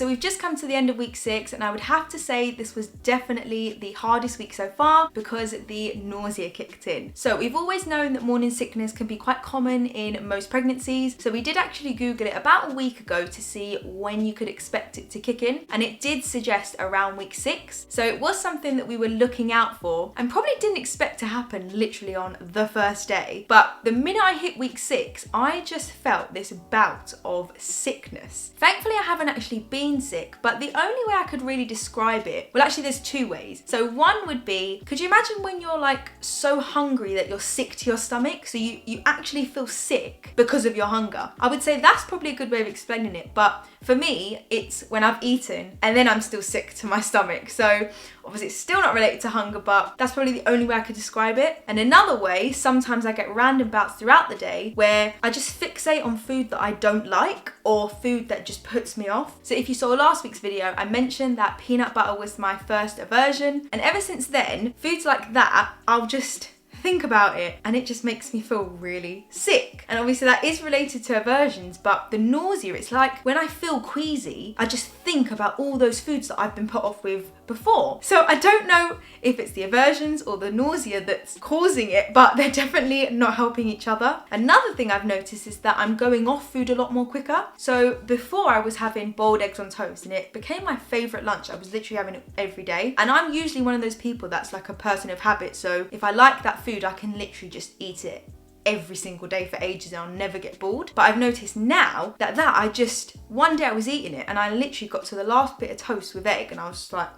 So we've just come to the end of week 6, and I would have to say this was definitely the hardest week so far because the nausea kicked in. So we've always known that morning sickness can be quite common in most pregnancies. So we did actually Google it about a week ago to see when you could expect it to kick in, and it did suggest around week 6. So it was something that we were looking out for and probably didn't expect to happen literally on the first day. But the minute I hit week 6, I just felt this bout of sickness. Thankfully, I haven't actually been sick, but the only way I could really describe it, well, actually there's 2 ways. So one would be, could you imagine when you're like so hungry that you're sick to your stomach? So you actually feel sick because of your hunger. I would say that's probably a good way of explaining it, but for me, it's when I've eaten and then I'm still sick to my stomach. So obviously it's still not related to hunger, but that's probably the only way I could describe it. And another way, sometimes I get random bouts throughout the day where I just fixate on food that I don't like or food that just puts me off. So if you saw last week's video, I mentioned that peanut butter was my first aversion. And ever since then, foods like that, I'll just think about it and it just makes me feel really sick. And obviously that is related to aversions, but the nausea, it's like when I feel queasy, I just think about all those foods that I've been put off with before. So I don't know if it's the aversions or the nausea that's causing it, but they're definitely not helping each other. Another thing I've noticed is that I'm going off food a lot more quicker. So before I was having boiled eggs on toast and it became my favorite lunch. I was literally having it every day. And I'm usually one of those people that's like a person of habit. So if I like that food, I can literally just eat it every single day for ages and I'll never get bored. But I've noticed now that I just, one day I was eating it and I literally got to the last bit of toast with egg and I was just like,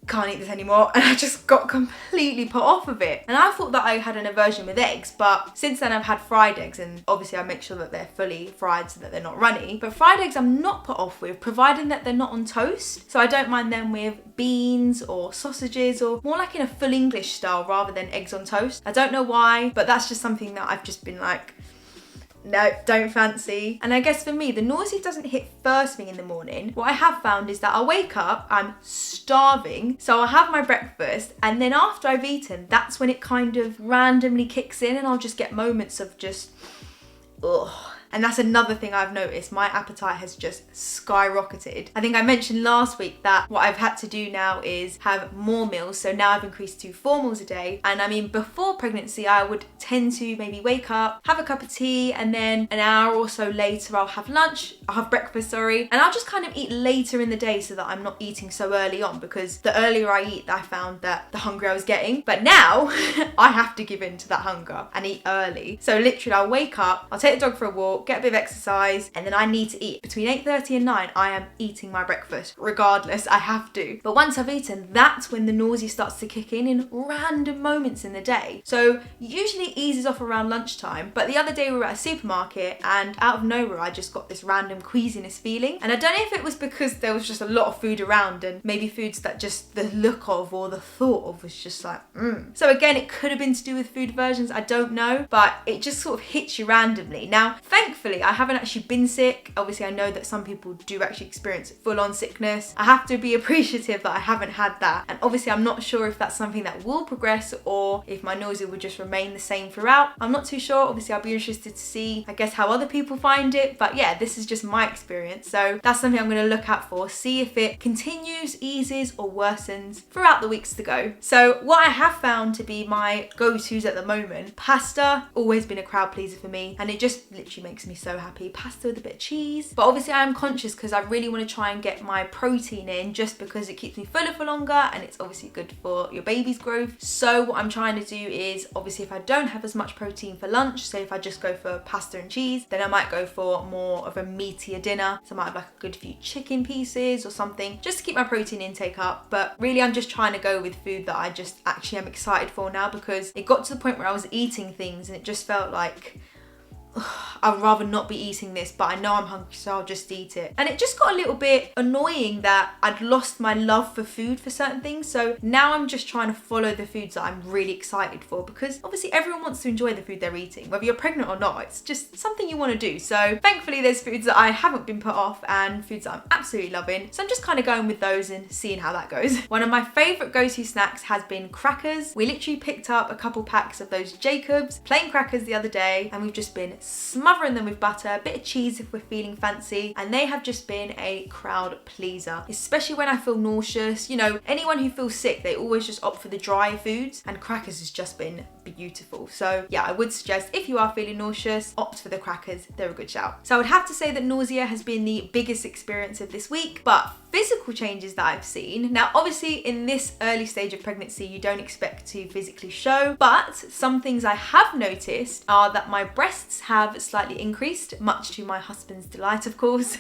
can't eat this anymore, and I just got completely put off of it. And I thought that I had an aversion with eggs, but since then I've had fried eggs, and obviously I make sure that they're fully fried so that they're not runny. But fried eggs I'm not put off with, providing that they're not on toast. So I don't mind them with beans or sausages, or more like in a full English style rather than eggs on toast. I don't know why, but that's just something that I've just been like, no, don't fancy. And I guess for me, the nausea doesn't hit first thing in the morning. What I have found is that I'll wake up, I'm starving, so I'll have my breakfast, and then after I've eaten, that's when it kind of randomly kicks in and I'll just get moments of just, ugh. And that's another thing I've noticed. My appetite has just skyrocketed. I think I mentioned last week that what I've had to do now is have more meals. So now I've increased to 4 meals a day. And I mean, before pregnancy, I would tend to maybe wake up, have a cup of tea, and then an hour or so later, I'll have lunch, I'll have breakfast, sorry. And I'll just kind of eat later in the day so that I'm not eating so early on, because the earlier I eat, I found that the hungrier I was getting. But now I have to give in to that hunger and eat early. So literally I'll wake up, I'll take the dog for a walk, get a bit of exercise, and then I need to eat. Between 8:30 and 9, I am eating my breakfast. Regardless, I have to. But once I've eaten, that's when the nausea starts to kick in random moments in the day. So usually it eases off around lunchtime, but the other day we were at a supermarket and out of nowhere I just got this random queasiness feeling. And I don't know if it was because there was just a lot of food around, and maybe foods that just the look of or the thought of was just like, So again, it could have been to do with food aversions, I don't know, but it just sort of hits you randomly. Now, thankfully, I haven't actually been sick. Obviously, I know that some people do actually experience full-on sickness. I have to be appreciative that I haven't had that. And obviously, I'm not sure if that's something that will progress or if my nausea would just remain the same throughout. I'm not too sure. Obviously, I'll be interested to see, I guess, how other people find it. But yeah, this is just my experience. So that's something I'm going to look out for, see if it continues, eases, or worsens throughout the weeks to go. So what I have found to be my go-tos at the moment, pasta, always been a crowd pleaser for me. And it just literally makes me so happy. Pasta with a bit of cheese. But obviously I am conscious because I really want to try and get my protein in, just because it keeps me fuller for longer and it's obviously good for your baby's growth. So what I'm trying to do is, obviously if I don't have as much protein for lunch, so if I just go for pasta and cheese, then I might go for more of a meatier dinner. So I might have like a good few chicken pieces or something, just to keep my protein intake up. But really I'm just trying to go with food that I just actually am excited for now, because it got to the point where I was eating things and it just felt like, I'd rather not be eating this, but I know I'm hungry, so I'll just eat it. And it just got a little bit annoying that I'd lost my love for food for certain things. So now I'm just trying to follow the foods that I'm really excited for, because obviously everyone wants to enjoy the food they're eating, whether you're pregnant or not. It's just something you want to do. So thankfully there's foods that I haven't been put off and foods that I'm absolutely loving. So I'm just kind of going with those and seeing how that goes. One of my favorite go-to snacks has been crackers. We literally picked up a couple packs of those Jacobs plain crackers the other day and we've just been smothering them with butter, a bit of cheese if we're feeling fancy, and they have just been a crowd pleaser, especially when I feel nauseous. You know, anyone who feels sick, they always just opt for the dry foods, and crackers has just been beautiful. So yeah, I would suggest if you are feeling nauseous, opt for the crackers. They're a good shout. So I would have to say that nausea has been the biggest experience of this week, but physical changes that I've seen. Now, obviously in this early stage of pregnancy, you don't expect to physically show, but some things I have noticed are that my breasts have slightly increased, much to my husband's delight, of course.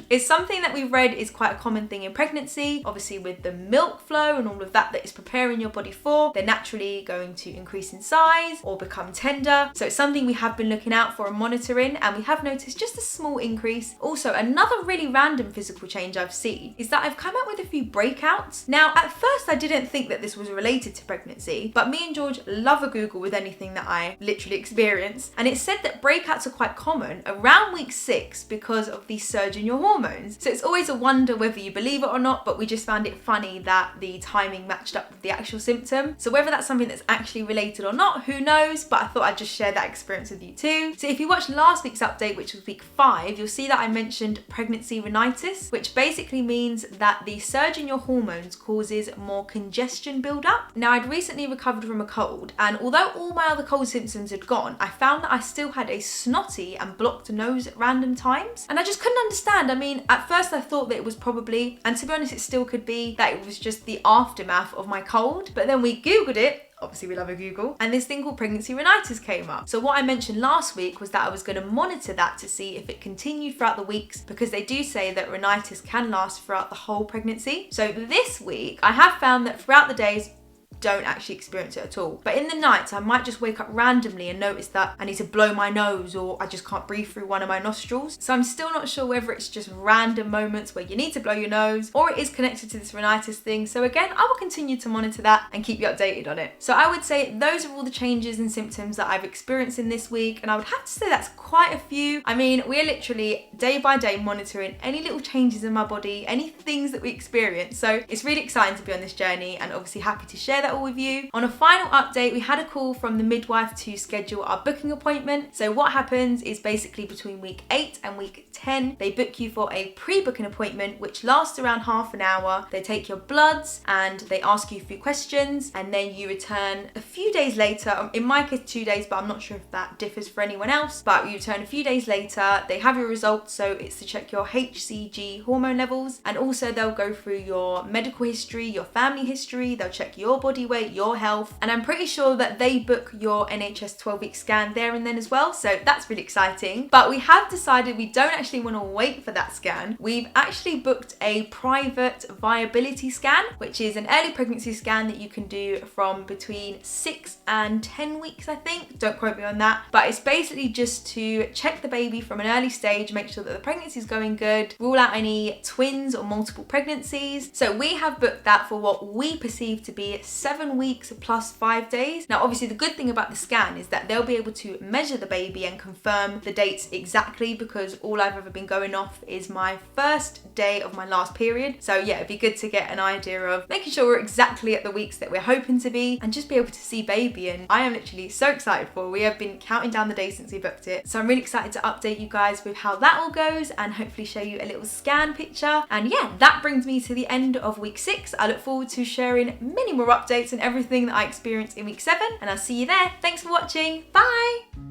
It's something that we've read is quite a common thing in pregnancy. Obviously with the milk flow and all of that is preparing your body for, they're naturally going to increase in size or become tender. So it's something we have been looking out for and monitoring, and we have noticed just a small increase. Also, another really random physical change I've seen is that I've come up with a few breakouts. Now, at first I didn't think that this was related to pregnancy, but me and George love a Google with anything that I literally experience, and it said that breakouts are quite common around week 6 because of the surge in your hormones. So it's always a wonder whether you believe it or not, but we just found it funny that the timing matched up with the actual symptom. So whether that's something that's actually related or not, who knows, but I thought I'd just share that experience with you too. So if you watched last week's update, which was week 5, you'll see that I mentioned pregnancy rhinitis, which basically means that the surge in your hormones causes more congestion build-up. Now, I'd recently recovered from a cold, and although all my other cold symptoms had gone, I found that I still had a snotty and blocked nose at random times, and I just couldn't understand. I mean, at first I thought that it was probably, and to be honest it still could be, that it was just the aftermath of my cold, but then we Googled it. Obviously we love a Google, and this thing called pregnancy rhinitis came up. So what I mentioned last week was that I was going to monitor that to see if it continued throughout the weeks, because they do say that rhinitis can last throughout the whole pregnancy. So this week I have found that throughout the days don't actually experience it at all. But in the nights, I might just wake up randomly and notice that I need to blow my nose, or I just can't breathe through one of my nostrils. So I'm still not sure whether it's just random moments where you need to blow your nose, or it is connected to this rhinitis thing. So again, I will continue to monitor that and keep you updated on it. So I would say those are all the changes and symptoms that I've experienced in this week, and I would have to say that's quite a few. I mean, we're literally day by day monitoring any little changes in my body, any things that we experience. So it's really exciting to be on this journey, and obviously happy to share that all with you. On a final update, we had a call from the midwife to schedule our booking appointment. So what happens is basically between week 8 and week 10, they book you for a pre-booking appointment, which lasts around half an hour. They take your bloods and they ask you a few questions, and then you return a few days later. In my case, 2 days, but I'm not sure if that differs for anyone else, but you return a few days later. They have your results, so it's to check your HCG hormone levels, and also they'll go through your medical history, your family history, they'll check your body weight, your health, and I'm pretty sure that they book your NHS 12-week scan there and then as well, so that's really exciting. But we have decided we don't actually want to wait for that scan. We've actually booked a private viability scan, which is an early pregnancy scan that you can do from between 6 and 10 weeks, I think. Don't quote me on that, but it's basically just to check the baby from an early stage, make sure that the pregnancy is going good, rule out any twins or multiple pregnancies. So we have booked that for what we perceive to be 7 weeks plus 5 days. Now, obviously the good thing about the scan is that they'll be able to measure the baby and confirm the dates exactly, because all I've ever been going off is my first day of my last period. So yeah, it'd be good to get an idea of making sure we're exactly at the weeks that we're hoping to be, and just be able to see baby. And I am literally so excited for it. We have been counting down the days since we booked it, so I'm really excited to update you guys with how that all goes and hopefully show you a little scan picture. And yeah, that brings me to the end of week 6. I look forward to sharing many more updates and everything that I experienced in week 7, and I'll see you there. Thanks for watching. Bye.